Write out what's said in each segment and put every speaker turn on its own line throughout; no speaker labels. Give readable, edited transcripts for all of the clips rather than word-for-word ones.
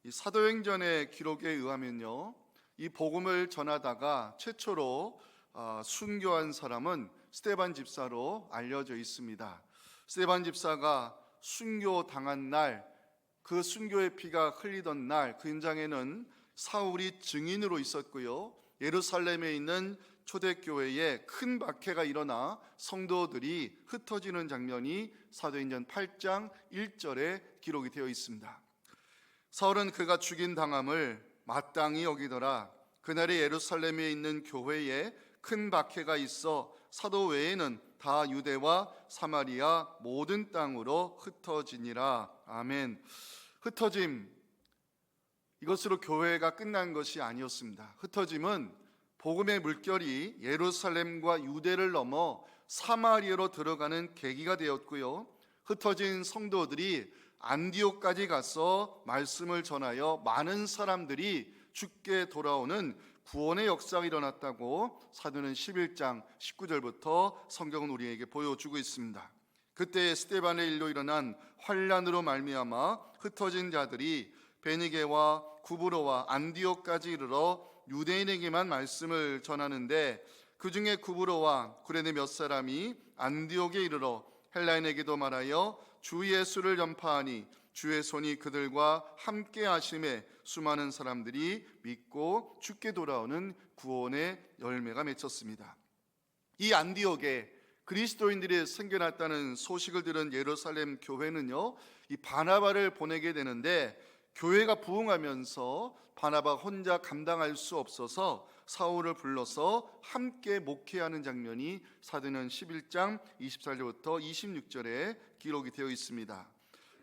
이 사도행전의 기록에 의하면요, 이 복음을 전하다가 최초로 순교한 사람은 스데반 집사로 알려져 있습니다. 스데반 집사가 순교 당한 날, 그 순교의 피가 흘리던 날, 그 현장에는 사울이 증인으로 있었고요, 예루살렘에 있는 초대교회에 큰 박해가 일어나 성도들이 흩어지는 장면이 사도행전 8장 1절에 기록이 되어 있습니다. 사울은 그가 죽인 당함을 마땅히 여기더라. 그날에 예루살렘에 있는 교회에 큰 박해가 있어 사도 외에는 다 유대와 사마리아 모든 땅으로 흩어지니라. 아멘. 흩어짐, 이것으로 교회가 끝난 것이 아니었습니다. 흩어짐은 복음의 물결이 예루살렘과 유대를 넘어 사마리아로 들어가는 계기가 되었고요, 흩어진 성도들이 안디옥까지 가서 말씀을 전하여 많은 사람들이 죽게 돌아오는 구원의 역사가 일어났다고 사도는 11장 19절부터 성경은 우리에게 보여주고 있습니다. 그때 스데반의 일로 일어난 환난으로 말미암아 흩어진 자들이 베니게와 구브로와 안디옥까지 이르러 유대인에게만 말씀을 전하는데, 그 중에 구브로와 구레네 몇 사람이 안디옥에 이르러 헬라인에게도 말하여 주 예수를 전파하니 주의 손이 그들과 함께 하심에 수많은 사람들이 믿고 죽게 돌아오는 구원의 열매가 맺혔습니다. 이 안디옥에 그리스도인들이 생겨났다는 소식을 들은 예루살렘 교회는요, 이 바나바를 보내게 되는데, 교회가 부흥하면서 바나바 혼자 감당할 수 없어서 사울을 불러서 함께 목회하는 장면이 사도행전 11장 24절부터 26절에 기록이 되어 있습니다.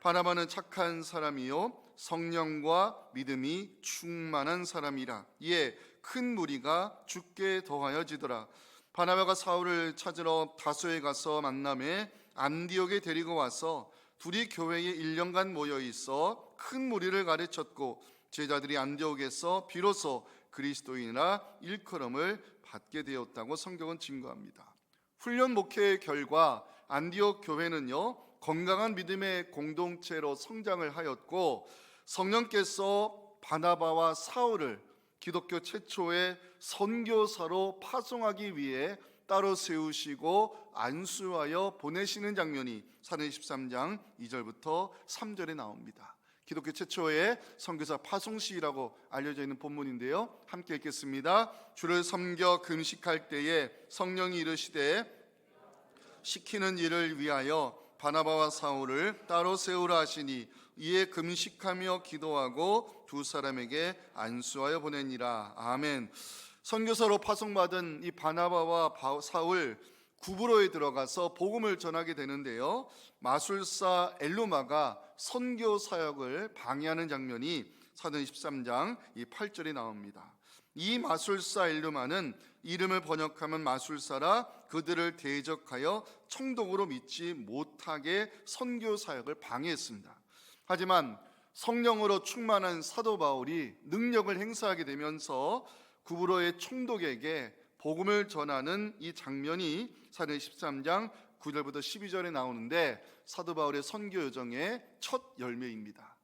바나바는 착한 사람이요 성령과 믿음이 충만한 사람이라. 이에 큰 무리가 죽게 더하여지더라. 바나바가 사울을 찾으러 다소에 가서 만남에 안디옥에 데리고 와서 둘이 교회에 1년간 모여 있어 큰 무리를 가르쳤고, 제자들이 안디옥에서 비로소 그리스도인이라 일컬음을 받게 되었다고 성경은 증거합니다. 훈련 목회의 결과 안디옥 교회는요, 건강한 믿음의 공동체로 성장을 하였고, 성령께서 바나바와 사울을 기독교 최초의 선교사로 파송하기 위해 따로 세우시고 안수하여 보내시는 장면이 사도행전 13장 2절부터 3절에 나옵니다. 기독교 최초의 선교사 파송시라고 알려져 있는 본문인데요, 함께 읽겠습니다. 주를 섬겨 금식할 때에 성령이 이르시되 시키는 일을 위하여 바나바와 사울을 따로 세우라 하시니, 이에 금식하며 기도하고 두 사람에게 안수하여 보내니라. 아멘. 선교사로 파송받은 이 바나바와 사울, 구브로에 들어가서 복음을 전하게 되는데요, 마술사 엘루마가 선교 사역을 방해하는 장면이 사도행전 13장 8절에 나옵니다. 이 마술사 엘루마는 이름을 번역하면 마술사라 그들을 대적하여 청독으로 믿지 못하게 선교 사역을 방해했습니다. 하지만 성령으로 충만한 사도 바울이 능력을 행사하게 되면서 구브로의 총독에게 복음을 전하는 이 장면이 사도행전 13장 9절부터 12절에 나오는데, 사도 바울의 선교 여정의 첫 열매입니다.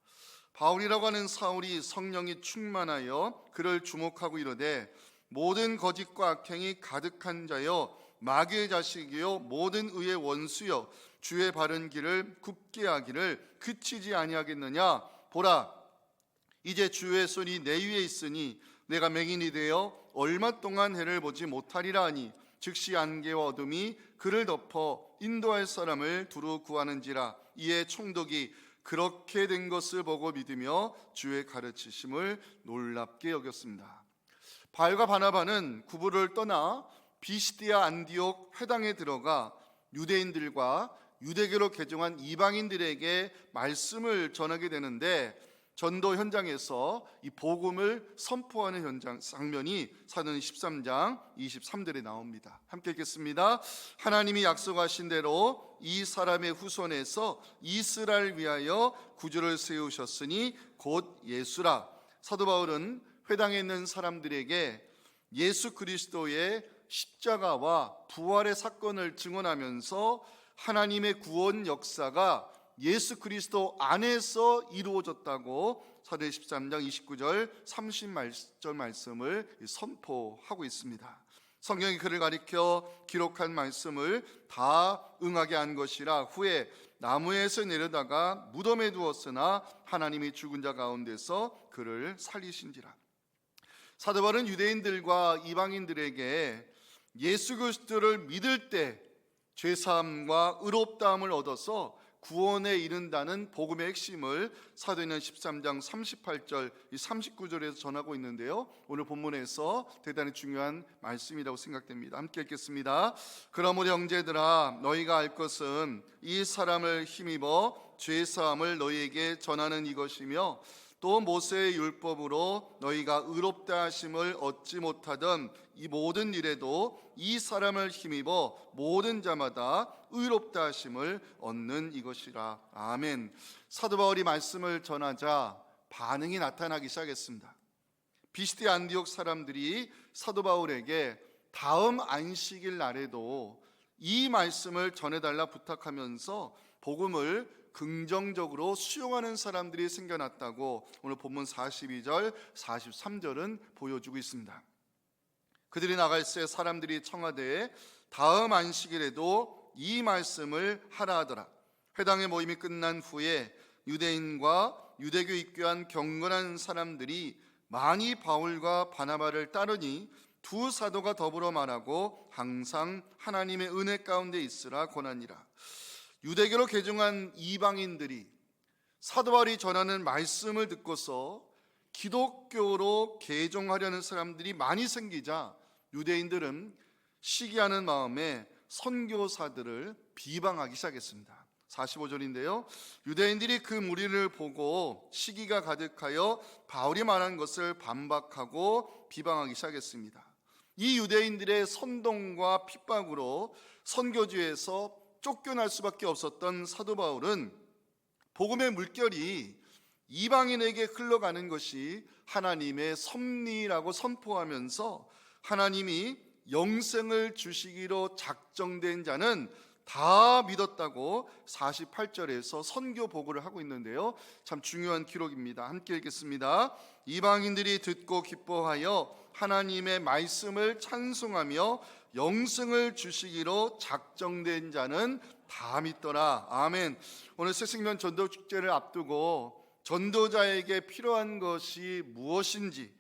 바울이라고 하는 사울이 성령이 충만하여 그를 주목하고 이르되, 모든 거짓과 악행이 가득한 자여 마귀의 자식이요 모든 의의 원수여 주의 바른 길을 굽게 하기를 그치지 아니하겠느냐. 보라, 이제 주의 손이 내 위에 있으니 내가 맹인이 되어 얼마 동안 해를 보지 못하리라 하니, 즉시 안개와 어둠이 그를 덮어 인도할 사람을 두루 구하는지라. 이에 총독이 그렇게 된 것을 보고 믿으며 주의 가르치심을 놀랍게 여겼습니다. 바울과 바나바는 구브로를 떠나 비시디아 안디옥 회당에 들어가 유대인들과 유대교로 개종한 이방인들에게 말씀을 전하게 되는데, 전도 현장에서 이 복음을 선포하는 현장 장면이 사도행전 13장 23절에 나옵니다. 함께 읽겠습니다. 하나님이 약속하신 대로 이 사람의 후손에서 이스라엘 위하여 구주를 세우셨으니 곧 예수라. 사도 바울은 회당에 있는 사람들에게 예수 그리스도의 십자가와 부활의 사건을 증언하면서 하나님의 구원 역사가 예수 그리스도 안에서 이루어졌다고 사도행 13장 29절 30절 말씀을 선포하고 있습니다. 성경이 그를 가리켜 기록한 말씀을 다 응하게 한 것이라. 후에 나무에서 내려다가 무덤에 두었으나 하나님이 죽은 자 가운데서 그를 살리신지라. 사도 바울은 유대인들과 이방인들에게 예수 그리스도를 믿을 때 죄사함과 의롭다함을 얻어서 구원에 이른다는 복음의 핵심을 사도행전 13장 38절 39절에서 전하고 있는데요, 오늘 본문에서 대단히 중요한 말씀이라고 생각됩니다. 함께 읽겠습니다. 그러므로 형제들아, 너희가 알 것은 이 사람을 힘입어 죄사함을 너희에게 전하는 이것이며, 또 모세의 율법으로 너희가 의롭다 하심을 얻지 못하던 이 모든 일에도 이 사람을 힘입어 모든 자마다 의롭다 하심을 얻는 이것이라. 아멘. 사도 바울이 말씀을 전하자 반응이 나타나기 시작했습니다. 비스디 안디옥 사람들이 사도 바울에게 다음 안식일 날에도 이 말씀을 전해달라 부탁하면서 복음을 긍정적으로 수용하는 사람들이 생겨났다고 오늘 본문 42절 43절은 보여주고 있습니다. 그들이 나갈새 사람들이 청하되 다음 안식일에도 이 말씀을 하라 하더라. 회당의 모임이 끝난 후에 유대인과 유대교 입교한 경건한 사람들이 많이 바울과 바나바를 따르니 두 사도가 더불어 말하고 항상 하나님의 은혜 가운데 있으라 권하니라. 유대교로 개종한 이방인들이 사도 바울이 전하는 말씀을 듣고서 기독교로 개종하려는 사람들이 많이 생기자 유대인들은 시기하는 마음에 선교사들을 비방하기 시작했습니다. 45절인데요, 유대인들이 그 무리를 보고 시기가 가득하여 바울이 말한 것을 반박하고 비방하기 시작했습니다. 이 유대인들의 선동과 핍박으로 선교지에서 쫓겨날 수밖에 없었던 사도 바울은 복음의 물결이 이방인에게 흘러가는 것이 하나님의 섭리라고 선포하면서 하나님이 영생을 주시기로 작정된 자는 다 믿었다고 48절에서 선교 보고를 하고 있는데요, 참 중요한 기록입니다. 함께 읽겠습니다. 이방인들이 듣고 기뻐하여 하나님의 말씀을 찬송하며 영생을 주시기로 작정된 자는 다 믿더라. 아멘. 오늘 새생명 전도 축제를 앞두고 전도자에게 필요한 것이 무엇인지,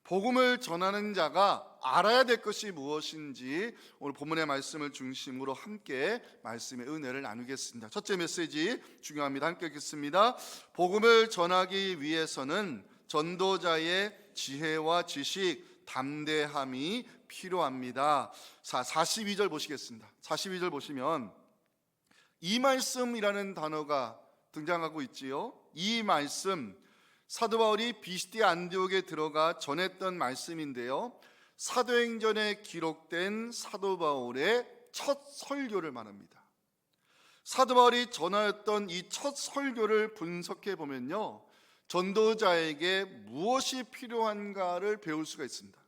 복음을 전하는 자가 알아야 될 것이 무엇인지 오늘 본문의 말씀을 중심으로 함께 말씀의 은혜를 나누겠습니다. 첫째 메시지 중요합니다. 함께 읽겠습니다. 복음을 전하기 위해서는 전도자의 지혜와 지식, 담대함이 필요합니다. 42절 보시겠습니다. 42절 보시면 이 말씀이라는 단어가 등장하고 있지요. 이 말씀, 사도 바울이 비스디 안디옥에 들어가 전했던 말씀인데요, 사도행전에 기록된 사도 바울의 첫 설교를 말합니다. 사도 바울이 전하였던 이 첫 설교를 분석해 보면요, 전도자에게 무엇이 필요한가를 배울 수가 있습니다.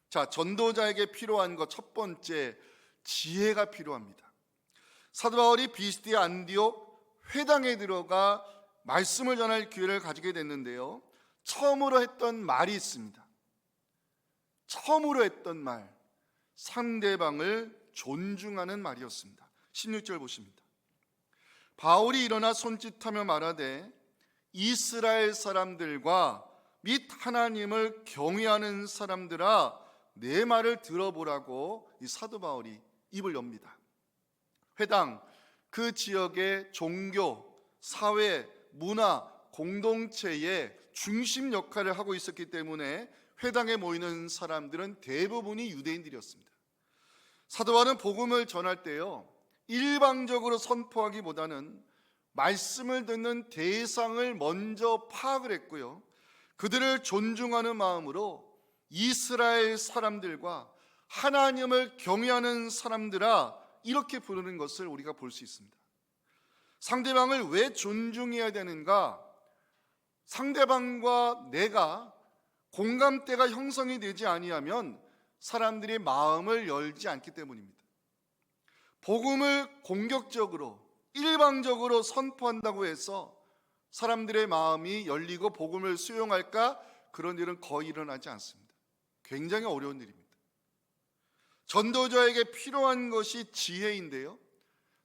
자, 전도자에게 필요한 것 첫 번째, 지혜가 필요합니다. 사도 바울이 비스디 안디옥 회당에 들어가 말씀을 전할 기회를 가지게 됐는데요, 처음으로 했던 말이 있습니다. 처음으로 했던 말, 상대방을 존중하는 말이었습니다. 16절 보십니다. 바울이 일어나 손짓하며 말하되 이스라엘 사람들과 및 하나님을 경외하는 사람들아, 내 말을 들어보라고 이 사도 바울이 입을 엽니다. 회당, 그 지역의 종교, 사회, 문화, 공동체의 중심 역할을 하고 있었기 때문에 회당에 모이는 사람들은 대부분이 유대인들이었습니다. 사도 바울은 복음을 전할 때요, 일방적으로 선포하기보다는 말씀을 듣는 대상을 먼저 파악을 했고요, 그들을 존중하는 마음으로 이스라엘 사람들과 하나님을 경외하는 사람들아, 이렇게 부르는 것을 우리가 볼 수 있습니다. 상대방을 왜 존중해야 되는가? 상대방과 내가 공감대가 형성이 되지 아니하면 사람들이 마음을 열지 않기 때문입니다. 복음을 공격적으로 일방적으로 선포한다고 해서 사람들의 마음이 열리고 복음을 수용할까? 그런 일은 거의 일어나지 않습니다. 굉장히 어려운 일입니다. 전도자에게 필요한 것이 지혜인데요,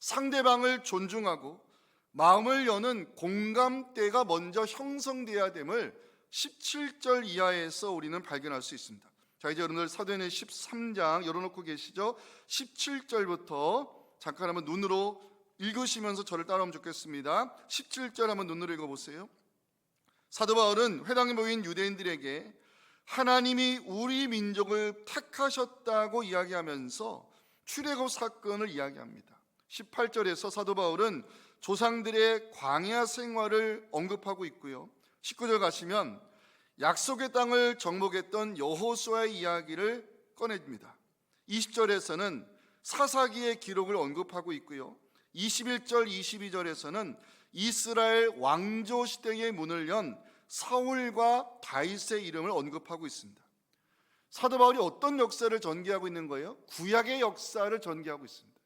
상대방을 존중하고 마음을 여는 공감대가 먼저 형성되어야 됨을 17절 이하에서 우리는 발견할 수 있습니다. 자, 이제 여러분들 사도행전 13장 열어놓고 계시죠? 17절부터 잠깐 한번 눈으로 읽으시면서 저를 따라오면 좋겠습니다. 17절 한번 눈으로 읽어보세요. 사도 바울은 회당에 모인 유대인들에게 하나님이 우리 민족을 택하셨다고 이야기하면서 출애굽 사건을 이야기합니다. 18절에서 사도 바울은 조상들의 광야 생활을 언급하고 있고요, 19절 가시면 약속의 땅을 정복했던 여호수아의 이야기를 꺼냅니다. 20절에서는 사사기의 기록을 언급하고 있고요, 21절, 22절에서는 이스라엘 왕조 시대의 문을 연 사울과 다윗의 이름을 언급하고 있습니다. 사도 바울이 어떤 역사를 전개하고 있는 거예요? 구약의 역사를 전개하고 있습니다.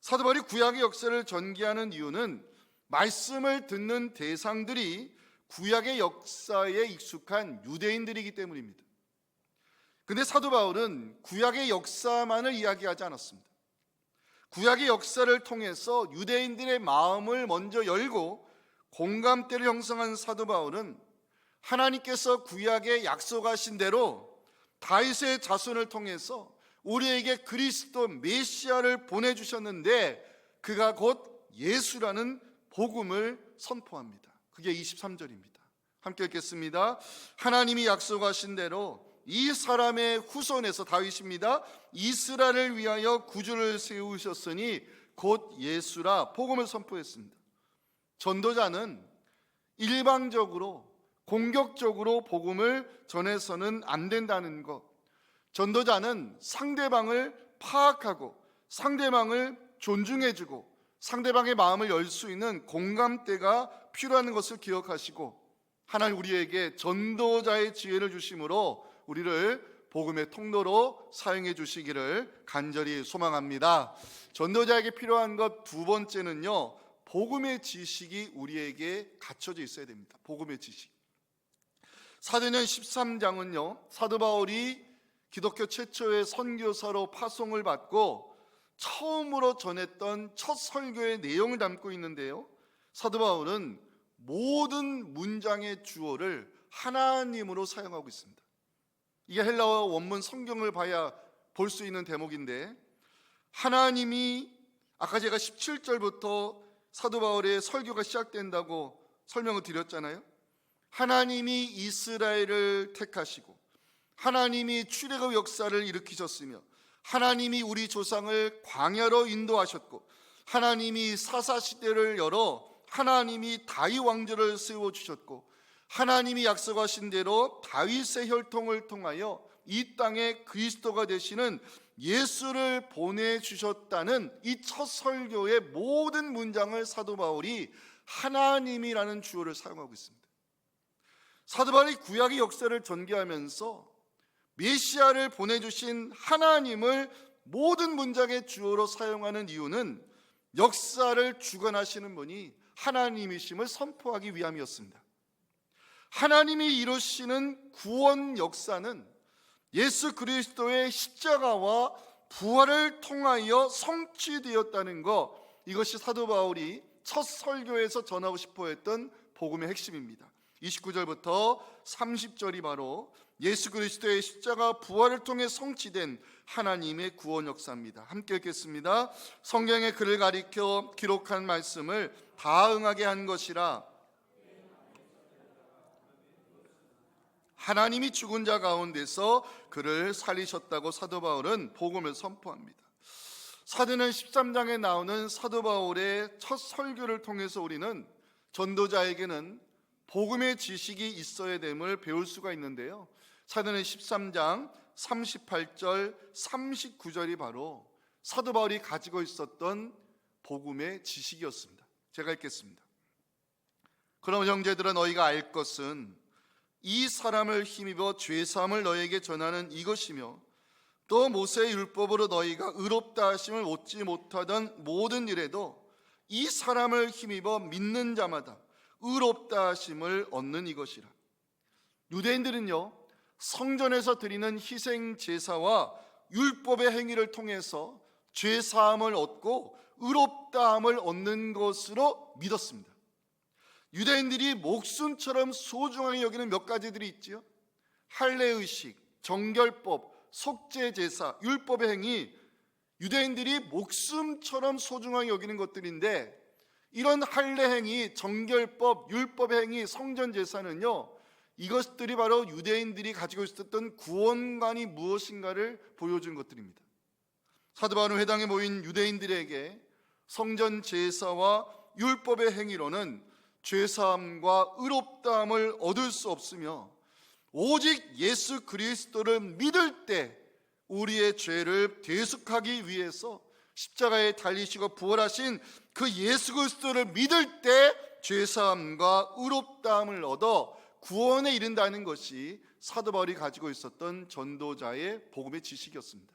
사도 바울이 구약의 역사를 전개하는 이유는 말씀을 듣는 대상들이 구약의 역사에 익숙한 유대인들이기 때문입니다. 근데 사도 바울은 구약의 역사만을 이야기하지 않았습니다. 구약의 역사를 통해서 유대인들의 마음을 먼저 열고 공감대를 형성한 사도 바울은 하나님께서 구약에 약속하신 대로 다윗의 자손을 통해서 우리에게 그리스도 메시아를 보내주셨는데 그가 곧 예수라는 복음을 선포합니다. 그게 23절입니다. 함께 읽겠습니다. 하나님이 약속하신 대로 이 사람의 후손에서, 다윗입니다, 이스라엘을 위하여 구주를 세우셨으니 곧 예수라 복음을 선포했습니다. 전도자는 일방적으로 공격적으로 복음을 전해서는 안 된다는 것, 전도자는 상대방을 파악하고 상대방을 존중해주고 상대방의 마음을 열 수 있는 공감대가 필요한 것을 기억하시고 하나님 우리에게 전도자의 지혜를 주심으로 우리를 복음의 통로로 사용해 주시기를 간절히 소망합니다. 전도자에게 필요한 것 두 번째는요, 복음의 지식이 우리에게 갖춰져 있어야 됩니다. 복음의 지식. 사도행전 13장은요, 사도 바울이 기독교 최초의 선교사로 파송을 받고 처음으로 전했던 첫 설교의 내용을 담고 있는데요, 사도 바울은 모든 문장의 주어를 하나님으로 사용하고 있습니다. 이게 헬라어 원문 성경을 봐야 볼 수 있는 대목인데, 하나님이 아까 제가 17절부터 사도 바울의 설교가 시작된다고 설명을 드렸잖아요. 하나님이 이스라엘을 택하시고 하나님이 출애굽 역사를 일으키셨으며 하나님이 우리 조상을 광야로 인도하셨고 하나님이 사사시대를 열어 하나님이 다윗 왕조를 세워주셨고 하나님이 약속하신 대로 다윗의 혈통을 통하여 이 땅에 그리스도가 되시는 예수를 보내주셨다는 이 첫 설교의 모든 문장을 사도 바울이 하나님이라는 주어를 사용하고 있습니다. 사도 바울이 구약의 역사를 전개하면서 메시아를 보내주신 하나님을 모든 문장의 주어로 사용하는 이유는 역사를 주관하시는 분이 하나님이심을 선포하기 위함이었습니다. 하나님이 이루시는 구원 역사는 예수 그리스도의 십자가와 부활을 통하여 성취되었다는 것, 이것이 사도 바울이 첫 설교에서 전하고 싶어 했던 복음의 핵심입니다. 29절부터 30절이 바로 예수 그리스도의 십자가 부활을 통해 성취된 하나님의 구원 역사입니다. 함께 읽겠습니다. 성경의 글을 가리켜 기록한 말씀을 다 응하게 한 것이라 하나님이 죽은 자 가운데서 그를 살리셨다고 사도 바울은 복음을 선포합니다. 사도행전 13장에 나오는 사도 바울의 첫 설교를 통해서 우리는 전도자에게는 복음의 지식이 있어야 됨을 배울 수가 있는데요, 사도행전 13장 38절 39절이 바로 사도 바울이 가지고 있었던 복음의 지식이었습니다. 제가 읽겠습니다. 그럼 형제들아, 너희가 알 것은 이 사람을 힘입어 죄사함을 너희에게 전하는 이것이며 또 모세의 율법으로 너희가 의롭다 하심을 얻지 못하던 모든 일에도 이 사람을 힘입어 믿는 자마다 의롭다 하심을 얻는 이것이라. 유대인들은요, 성전에서 드리는 희생 제사와 율법의 행위를 통해서 죄 사함을 얻고 의롭다함을 얻는 것으로 믿었습니다. 유대인들이 목숨처럼 소중하게 여기는 몇 가지들이 있지요. 할례의식, 정결법, 속죄제사, 율법의 행위, 유대인들이 목숨처럼 소중하게 여기는 것들인데, 이런 할례 행위, 정결법, 율법의 행위, 성전제사는요, 이것들이 바로 유대인들이 가지고 있었던 구원관이 무엇인가를 보여준 것들입니다. 사도 바울은 회당에 모인 유대인들에게 성전 제사와 율법의 행위로는 죄사함과 의롭다함을 얻을 수 없으며, 오직 예수 그리스도를 믿을 때 우리의 죄를 대속하기 위해서 십자가에 달리시고 부활하신 그 예수 그리스도를 믿을 때 죄사함과 의롭다함을 얻어 구원에 이른다는 것이 사도 바울이 가지고 있었던 전도자의 복음의 지식이었습니다.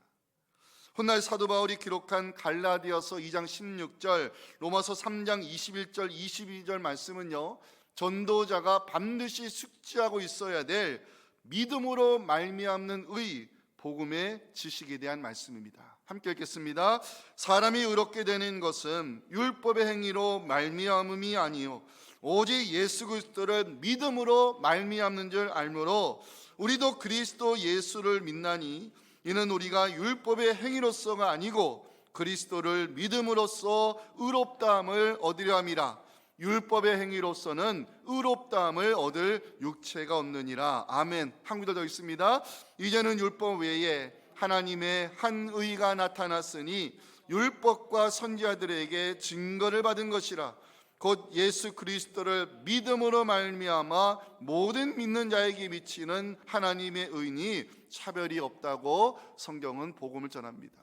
훗날 사도 바울이 기록한 갈라디아서 2장 16절, 로마서 3장 21절, 22절 말씀은요, 전도자가 반드시 숙지하고 있어야 될 믿음으로 말미암는 의, 복음의 지식에 대한 말씀입니다. 함께 읽겠습니다. 사람이 의롭게 되는 것은 율법의 행위로 말미암음이 아니요 오직 예수 그리스도를 믿음으로 말미암는 줄 알므로 우리도 그리스도 예수를 믿나니 이는 우리가 율법의 행위로서가 아니고 그리스도를 믿음으로써 의롭다함을 얻으려 함이라. 율법의 행위로서는 의롭다함을 얻을 육체가 없느니라. 아멘. 한 구절 더 있습니다. 이제는 율법 외에 하나님의 한 의가 나타났으니 율법과 선지자들에게 증거를 받은 것이라. 곧 예수 그리스도를 믿음으로 말미암아 모든 믿는 자에게 미치는 하나님의 의니 차별이 없다고 성경은 복음을 전합니다.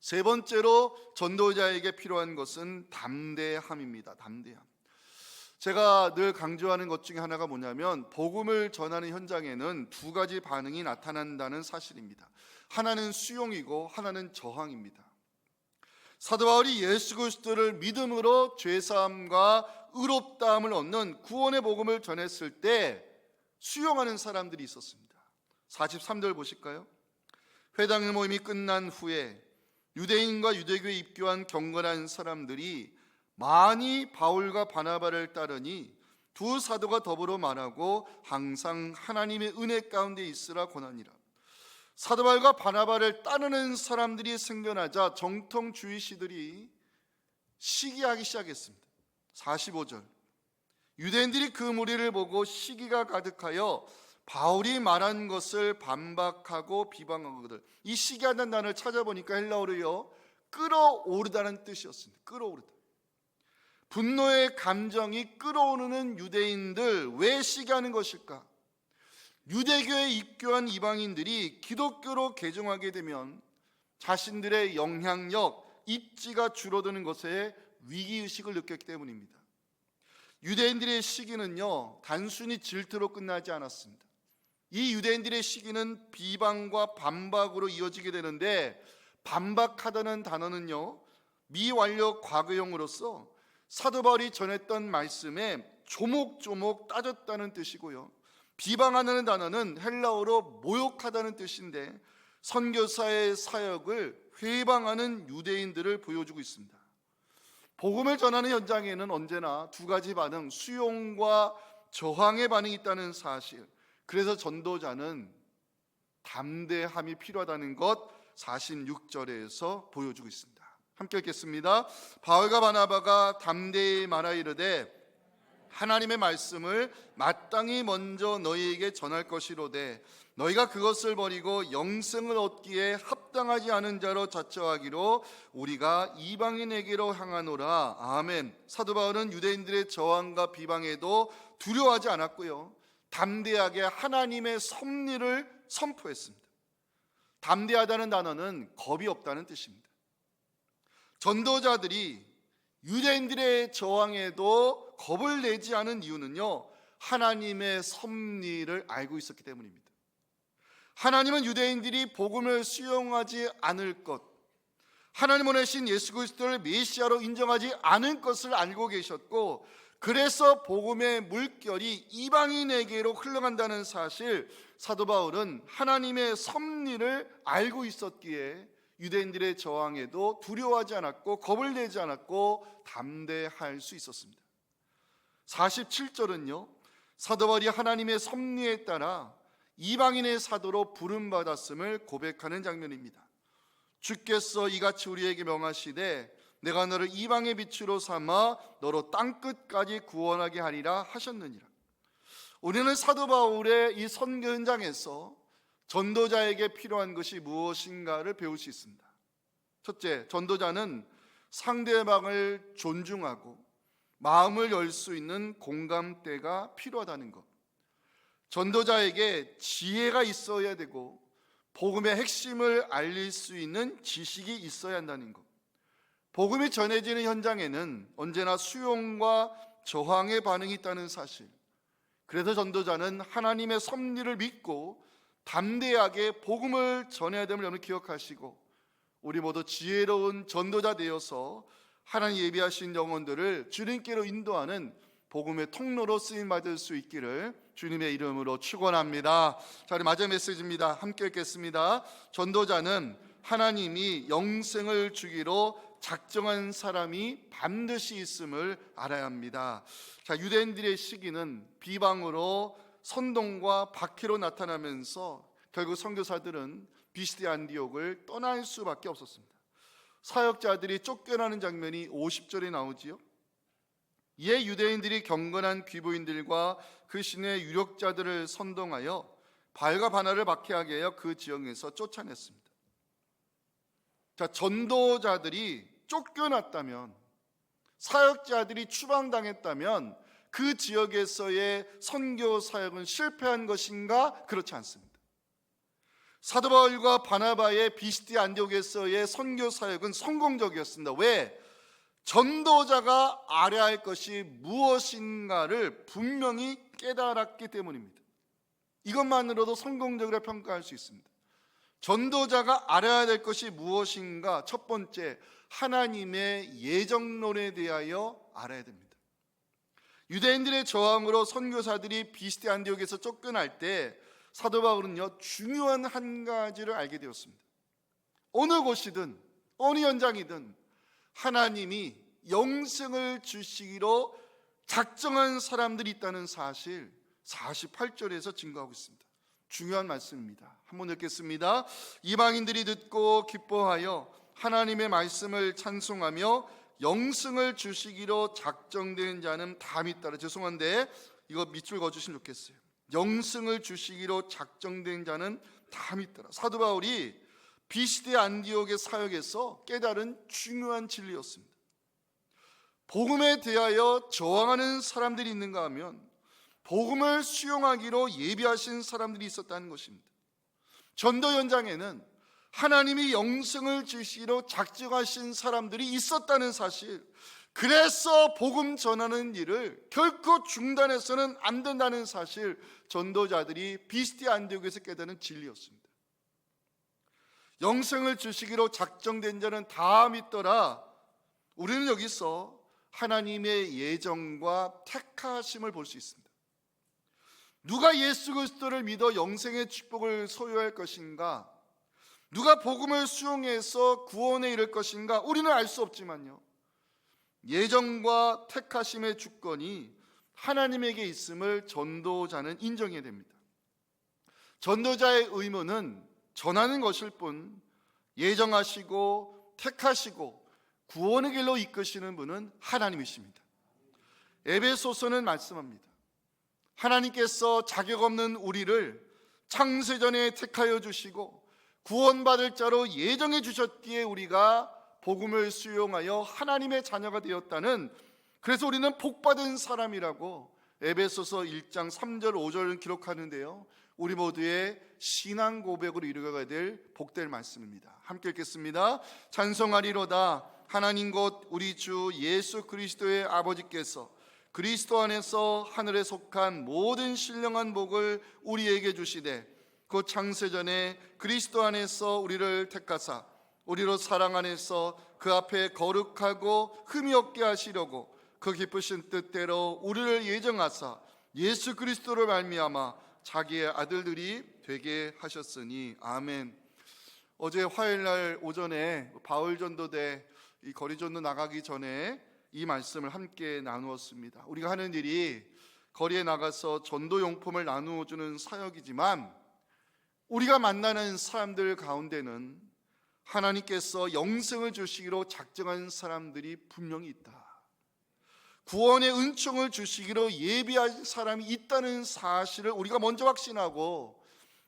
세 번째로 전도자에게 필요한 것은 담대함입니다. 담대함. 제가 늘 강조하는 것 중에 하나가 뭐냐면, 복음을 전하는 현장에는 두 가지 반응이 나타난다는 사실입니다. 하나는 수용이고 하나는 저항입니다. 사도 바울이 예수 그리스도를 믿음으로 죄사함과 의롭다함을 얻는 구원의 복음을 전했을 때 수용하는 사람들이 있었습니다. 43절 보실까요? 회당 모임이 끝난 후에 유대인과 유대교에 입교한 경건한 사람들이 많이 바울과 바나바를 따르니 두 사도가 더불어 말하고 항상 하나님의 은혜 가운데 있으라 권하니라. 사도 바울과 바나바를 따르는 사람들이 생겨나자 정통주의시들이 시기하기 시작했습니다. 45절, 유대인들이 그 무리를 보고 시기가 가득하여 바울이 말한 것을 반박하고 비방하거든. 이 시기하다는 단어를 찾아보니까 헬라어로요, 끌어오르다는 뜻이었습니다. 끌어오르다. 분노의 감정이 끌어오르는 유대인들, 왜 시기하는 것일까? 유대교에 입교한 이방인들이 기독교로 개종하게 되면 자신들의 영향력, 입지가 줄어드는 것에 위기의식을 느꼈기 때문입니다. 유대인들의 시기는요, 단순히 질투로 끝나지 않았습니다. 이 유대인들의 시기는 비방과 반박으로 이어지게 되는데, 반박하다는 단어는요, 미완료 과거형으로서 사도 바울이 전했던 말씀에 조목조목 따졌다는 뜻이고요, 비방하는 단어는 헬라어로 모욕하다는 뜻인데, 선교사의 사역을 회방하는 유대인들을 보여주고 있습니다. 복음을 전하는 현장에는 언제나 두 가지 반응, 수용과 저항의 반응이 있다는 사실, 그래서 전도자는 담대함이 필요하다는 것 46절에서 보여주고 있습니다. 함께 읽겠습니다. 바울과 바나바가 담대히 말하 이르되 하나님의 말씀을 마땅히 먼저 너희에게 전할 것이로되 너희가 그것을 버리고 영생을 얻기에 합당하지 않은 자로 자처하기로 우리가 이방인에게로 향하노라. 아멘. 사도 바울은 유대인들의 저항과 비방에도 두려워하지 않았고요, 담대하게 하나님의 섭리를 선포했습니다. 담대하다는 단어는 겁이 없다는 뜻입니다. 전도자들이 유대인들의 저항에도 겁을 내지 않은 이유는요, 하나님의 섭리를 알고 있었기 때문입니다. 하나님은 유대인들이 복음을 수용하지 않을 것, 하나님 보내신 예수 그리스도를 메시아로 인정하지 않을 것을 알고 계셨고, 그래서 복음의 물결이 이방인에게로 흘러간다는 사실, 사도 바울은 하나님의 섭리를 알고 있었기에 유대인들의 저항에도 두려워하지 않았고 겁을 내지 않았고 담대할 수 있었습니다. 47절은요, 사도 바울이 하나님의 섭리에 따라 이방인의 사도로 부름받았음을 고백하는 장면입니다. 주께서 이같이 우리에게 명하시되 내가 너를 이방의 빛으로 삼아 너로 땅끝까지 구원하게 하리라 하셨느니라. 우리는 사도 바울의 이 선교 현장에서 전도자에게 필요한 것이 무엇인가를 배울 수 있습니다. 첫째, 전도자는 상대방을 존중하고 마음을 열 수 있는 공감대가 필요하다는 것. 전도자에게 지혜가 있어야 되고 복음의 핵심을 알릴 수 있는 지식이 있어야 한다는 것. 복음이 전해지는 현장에는 언제나 수용과 저항의 반응이 있다는 사실. 그래서 전도자는 하나님의 섭리를 믿고 담대하게 복음을 전해야 됨을 여러분 기억하시고, 우리 모두 지혜로운 전도자 되어서 하나님 예비하신 영혼들을 주님께로 인도하는 복음의 통로로 쓰임 받을 수 있기를 주님의 이름으로 축원합니다. 자, 우리 마지막 메시지입니다. 함께 읽겠습니다. 전도자는 하나님이 영생을 주기로 작정한 사람이 반드시 있음을 알아야 합니다. 자, 유대인들의 시기는 비방으로 선동과 박해로 나타나면서 결국 선교사들은 비시디 안디옥을 떠날 수밖에 없었습니다. 사역자들이 쫓겨나는 장면이 50절에 나오지요. 이에 유대인들이 경건한 귀부인들과 그 신의 유력자들을 선동하여 발과 바나를 박해하게 하여 그 지역에서 쫓아냈습니다. 자, 전도자들이 쫓겨났다면, 사역자들이 추방당했다면 그 지역에서의 선교 사역은 실패한 것인가? 그렇지 않습니다. 사도 바울과 바나바의 비시디 안디옥에서의 선교 사역은 성공적이었습니다. 왜? 전도자가 알아야 할 것이 무엇인가를 분명히 깨달았기 때문입니다. 이것만으로도 성공적으로 평가할 수 있습니다. 전도자가 알아야 될 것이 무엇인가? 첫 번째, 하나님의 예정론에 대하여 알아야 됩니다. 유대인들의 저항으로 선교사들이 비시디 안디옥에서 쫓겨날 때 사도 바울은요, 중요한 한 가지를 알게 되었습니다. 어느 곳이든 어느 현장이든 하나님이 영생을 주시기로 작정한 사람들이 있다는 사실 48절에서 증거하고 있습니다. 중요한 말씀입니다. 한번 읽겠습니다. 이방인들이 듣고 기뻐하여 하나님의 말씀을 찬송하며 영생을 주시기로 작정된 자는 다음이 따라, 죄송한데 이거 밑줄 그어주시면 좋겠어요. 영생을 주시기로 작정된 자는 다음이 따라. 사도 바울이 비시디 안디옥의 사역에서 깨달은 중요한 진리였습니다. 복음에 대하여 저항하는 사람들이 있는가 하면 복음을 수용하기로 예비하신 사람들이 있었다는 것입니다. 전도 현장에는 하나님이 영생을 주시기로 작정하신 사람들이 있었다는 사실, 그래서 복음 전하는 일을 결코 중단해서는 안 된다는 사실, 전도자들이 비시디 안디옥에서 깨닫는 진리였습니다. 영생을 주시기로 작정된 자는 다 믿더라. 우리는 여기서 하나님의 예정과 택하심을 볼 수 있습니다. 누가 예수 그리스도를 믿어 영생의 축복을 소유할 것인가? 누가 복음을 수용해서 구원에 이를 것인가? 우리는 알 수 없지만요, 예정과 택하심의 주권이 하나님에게 있음을 전도자는 인정해야 됩니다. 전도자의 의무는 전하는 것일 뿐, 예정하시고 택하시고 구원의 길로 이끄시는 분은 하나님이십니다. 에베소서는 말씀합니다. 하나님께서 자격 없는 우리를 창세전에 택하여 주시고 구원받을 자로 예정해 주셨기에 우리가 복음을 수용하여 하나님의 자녀가 되었다는, 그래서 우리는 복받은 사람이라고 에베소서 1장 3절 5절을 기록하는데요, 우리 모두의 신앙 고백으로 이루어가야 될 복될 말씀입니다. 함께 읽겠습니다. 찬송하리로다. 하나님 곧 우리 주 예수 그리스도의 아버지께서 그리스도 안에서 하늘에 속한 모든 신령한 복을 우리에게 주시되 곧 창세전에 그리스도 안에서 우리를 택하사 우리로 사랑 안에서 그 앞에 거룩하고 흠이 없게 하시려고 그 기쁘신 뜻대로 우리를 예정하사 예수 그리스도를 말미암아 자기의 아들들이 되게 하셨으니 아멘. 어제 화요일날 오전에 바울 전도대 이 거리 전도 나가기 전에 이 말씀을 함께 나누었습니다. 우리가 하는 일이 거리에 나가서 전도 용품을 나누어주는 사역이지만 우리가 만나는 사람들 가운데는 하나님께서 영생을 주시기로 작정한 사람들이 분명히 있다. 구원의 은총을 주시기로 예비한 사람이 있다는 사실을 우리가 먼저 확신하고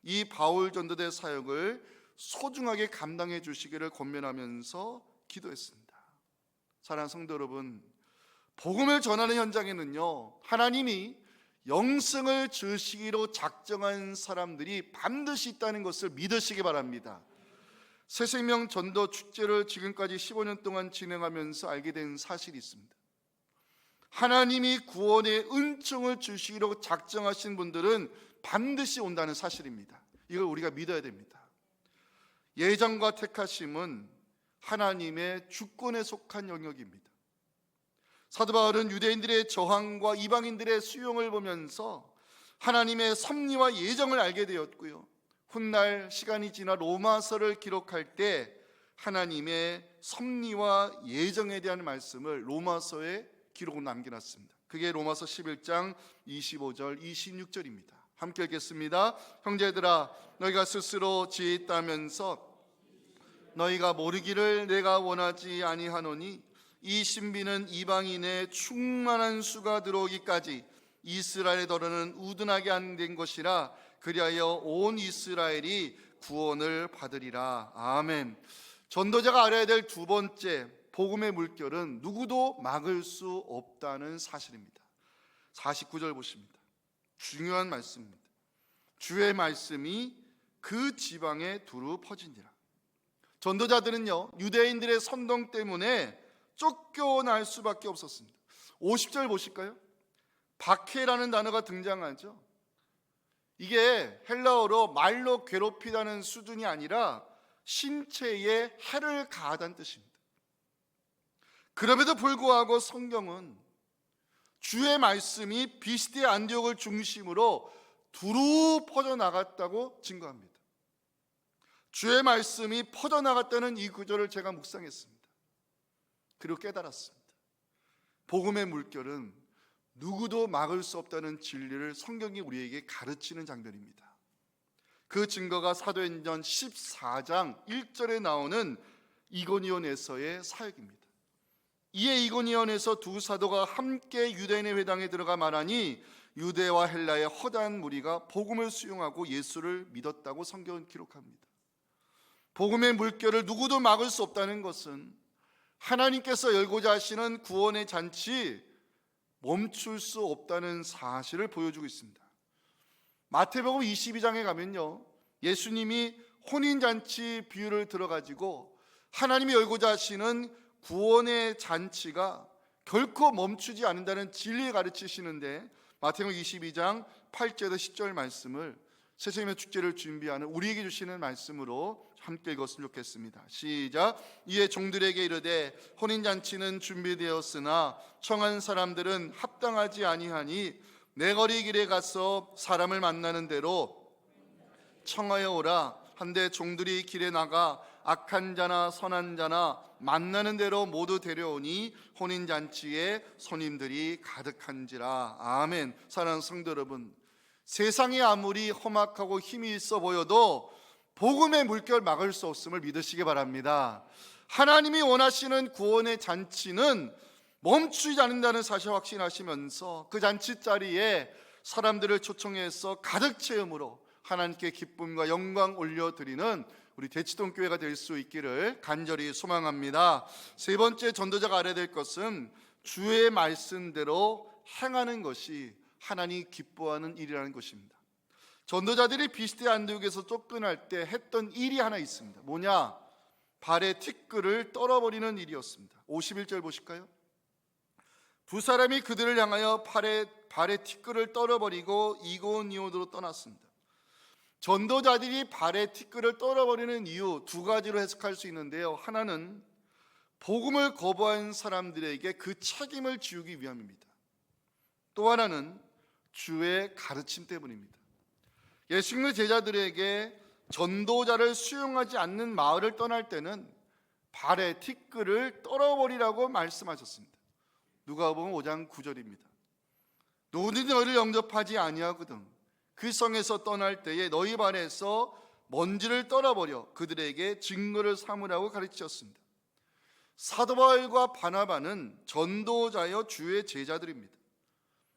이 바울 전도대 사역을 소중하게 감당해 주시기를 권면하면서 기도했습니다. 사랑하는 성도 여러분, 복음을 전하는 현장에는요, 하나님이 영생을 주시기로 작정한 사람들이 반드시 있다는 것을 믿으시기 바랍니다. 새생명 전도 축제를 지금까지 15년 동안 진행하면서 알게 된 사실이 있습니다. 하나님이 구원의 은총을 주시기로 작정하신 분들은 반드시 온다는 사실입니다. 이걸 우리가 믿어야 됩니다. 예정과 택하심은 하나님의 주권에 속한 영역입니다. 사도 바울은 유대인들의 저항과 이방인들의 수용을 보면서 하나님의 섭리와 예정을 알게 되었고요, 훗날 시간이 지나 로마서를 기록할 때 하나님의 섭리와 예정에 대한 말씀을 로마서에 기록을 남겨놨습니다. 그게 로마서 11장 25절 26절입니다. 함께 읽겠습니다. 형제들아, 너희가 스스로 지혜 있다면서 너희가 모르기를 내가 원하지 아니하노니 이 신비는 이방인의 충만한 수가 들어오기까지 이스라엘의 더러는 우둔하게 안 된 것이라 그리하여 온 이스라엘이 구원을 받으리라. 아멘. 전도자가 알아야 될 두 번째 복음의 물결은 누구도 막을 수 없다는 사실입니다. 49절 보십니다. 중요한 말씀입니다. 주의 말씀이 그 지방에 두루 퍼지니라. 전도자들은요, 유대인들의 선동 때문에 쫓겨날 수밖에 없었습니다. 50절 보실까요? 박해라는 단어가 등장하죠. 이게 헬라어로 말로 괴롭히다는 수준이 아니라 신체에 해를 가하다는 뜻입니다. 그럼에도 불구하고 성경은 주의 말씀이 비스디의 안디옥을 중심으로 두루 퍼져나갔다고 증거합니다. 주의 말씀이 퍼져나갔다는 이 구절을 제가 묵상했습니다. 그리고 깨달았습니다. 복음의 물결은 누구도 막을 수 없다는 진리를 성경이 우리에게 가르치는 장면입니다. 그 증거가 사도행전 14장 1절에 나오는 이고니온에서의 사역입니다. 이에 이고니온에서 두 사도가 함께 유대인의 회당에 들어가 말하니 유대와 헬라의 허다한 무리가 복음을 수용하고 예수를 믿었다고 성경은 기록합니다. 복음의 물결을 누구도 막을 수 없다는 것은 하나님께서 열고자 하시는 구원의 잔치 멈출 수 없다는 사실을 보여주고 있습니다. 마태복음 22장에 가면요, 예수님이 혼인잔치 비유를 들어가지고 하나님이 열고자 하시는 구원의 잔치가 결코 멈추지 않는다는 진리를 가르치시는데, 마태복음 22장 8절에서 10절 말씀을 새생명 축제를 준비하는 우리에게 주시는 말씀으로 함께 읽었으면 좋겠습니다. 시작. 이에 종들에게 이르되 혼인잔치는 준비되었으나 청한 사람들은 합당하지 아니하니 내 거리 길에 가서 사람을 만나는 대로 청하여 오라. 한데 종들이 길에 나가 악한 자나 선한 자나 만나는 대로 모두 데려오니 혼인잔치에 손님들이 가득한지라. 아멘. 사랑하는 성도 여러분, 세상이 아무리 험악하고 힘이 있어 보여도 복음의 물결 막을 수 없음을 믿으시기 바랍니다. 하나님이 원하시는 구원의 잔치는 멈추지 않는다는 사실 확신하시면서 그 잔치 자리에 사람들을 초청해서 가득 채움으로 하나님께 기쁨과 영광 올려드리는 우리 대치동 교회가 될 수 있기를 간절히 소망합니다. 세 번째 전도자가 알아야 될 것은 주의 말씀대로 행하는 것이 하나님 기뻐하는 일이라는 것입니다. 전도자들이 비스디 안디옥에서 쫓겨날 때 했던 일이 하나 있습니다. 뭐냐? 발의 티끌을 떨어버리는 일이었습니다. 51절 보실까요? 두 사람이 그들을 향하여 발의 티끌을 떨어버리고 이고니온으로 떠났습니다. 전도자들이 발의 티끌을 떨어버리는 이유 두 가지로 해석할 수 있는데요, 하나는 복음을 거부한 사람들에게 그 책임을 지우기 위함입니다. 또 하나는 주의 가르침 때문입니다. 예수님의 제자들에게 전도자를 수용하지 않는 마을을 떠날 때는 발에 티끌을 떨어버리라고 말씀하셨습니다. 누가복음 5장 9절입니다. 누구든지 너희를 영접하지 아니하거든 그 성에서 떠날 때에 너희 발에서 먼지를 떨어버려 그들에게 증거를 삼으라고 가르치셨습니다. 사도 바울과 바나바는 전도자여 주의 제자들입니다.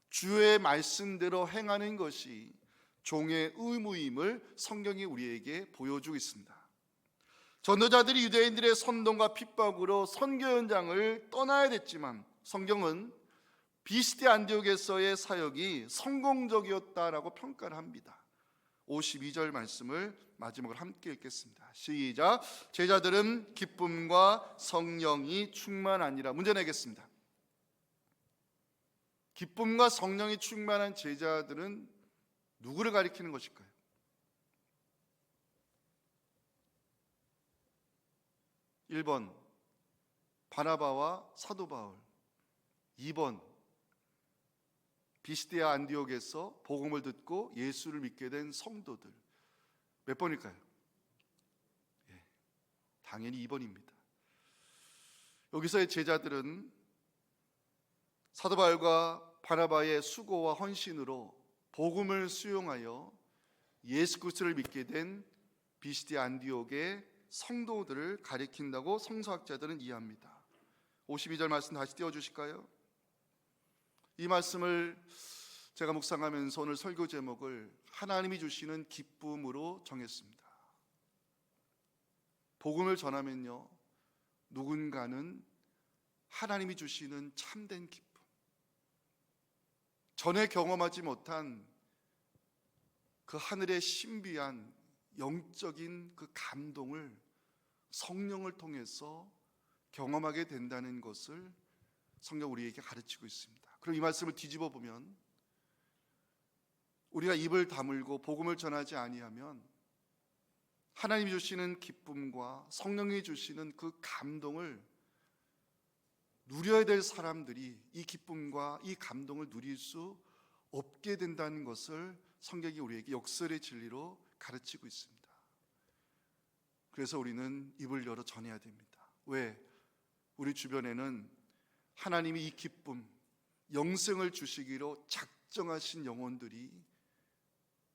주의 말씀대로 행하는 것이 종의 의무임을 성경이 우리에게 보여주고 있습니다. 전도자들이 유대인들의 선동과 핍박으로 선교 현장을 떠나야 됐지만 성경은 비스디 안디옥에서의 사역이 성공적이었다라고 평가를 합니다. 52절 말씀을 마지막으로 함께 읽겠습니다. 시작. 제자들은 기쁨과 성령이 충만하니라. 문제 내겠습니다. 기쁨과 성령이 충만한 제자들은 누구를 가리키는 것일까요? 1번 바나바와 사도 바울, 2번 비스디아 안디옥에서 복음을 듣고 예수를 믿게 된 성도들. 몇 번일까요? 당연히 2번입니다. 여기서의 제자들은 사도 바울과 바나바의 수고와 헌신으로 복음을 수용하여 예수 그리스도를 믿게 된 비스디아 안디옥의 성도들을 가리킨다고 성서학자들은 이해합니다. 52절 말씀 다시 띄워주실까요? 이 말씀을 제가 묵상하면서 오늘 설교 제목을 하나님이 주시는 기쁨으로 정했습니다. 복음을 전하면요, 누군가는 하나님이 주시는 참된 기쁨, 전에 경험하지 못한 그 하늘의 신비한 영적인 그 감동을 성령을 통해서 경험하게 된다는 것을 성경 우리에게 가르치고 있습니다. 그럼 이 말씀을 뒤집어 보면 우리가 입을 다물고 복음을 전하지 아니하면 하나님이 주시는 기쁨과 성령이 주시는 그 감동을 누려야 될 사람들이 이 기쁨과 이 감동을 누릴 수 없게 된다는 것을 성경이 우리에게 역설의 진리로 가르치고 있습니다. 그래서 우리는 입을 열어 전해야 됩니다. 왜? 우리 주변에는 하나님이 이 기쁨, 영생을 주시기로 작정하신 영혼들이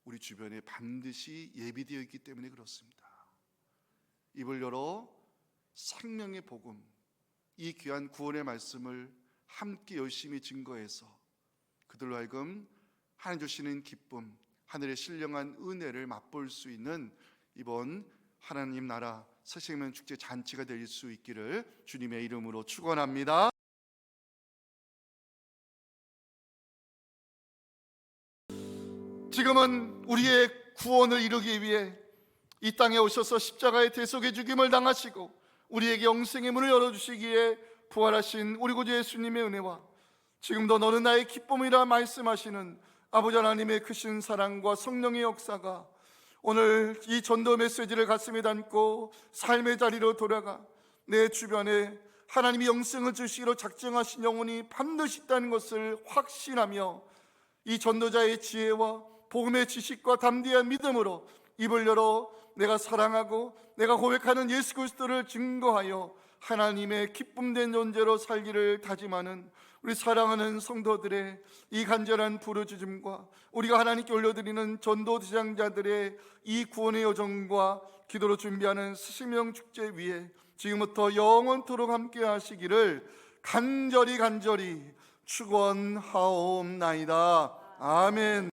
우리 주변에 반드시 예비되어 있기 때문에 그렇습니다. 입을 열어 생명의 복음, 이 귀한 구원의 말씀을 함께 열심히 증거해서 그들로 하여금 하나님 주시는 기쁨, 하늘의 신령한 은혜를 맛볼 수 있는 이번 하나님 나라 새생명 축제 잔치가 될 수 있기를 주님의 이름으로 축원합니다. 지금은 우리의 구원을 이루기 위해 이 땅에 오셔서 십자가의 대속의 죽임을 당하시고 우리에게 영생의 문을 열어주시기에 부활하신 우리 구주 예수님의 은혜와 지금도 너는 나의 기쁨이라 말씀하시는 아버지 하나님의 크신 사랑과 성령의 역사가 오늘 이 전도 메시지를 가슴에 담고 삶의 자리로 돌아가 내 주변에 하나님이 영생을 주시기로 작정하신 영혼이 반드시 있다는 것을 확신하며 이 전도자의 지혜와 복음의 지식과 담대한 믿음으로 입을 열어 내가 사랑하고 내가 고백하는 예수 그리스도를 증거하여 하나님의 기쁨된 존재로 살기를 다짐하는 우리 사랑하는 성도들의 이 간절한 부르짖음과 우리가 하나님께 올려드리는 전도 대장자들의 이 구원의 여정과 기도로 준비하는 스시명 축제 위에 지금부터 영원토록 함께 하시기를 간절히 축원하옵나이다. 아멘.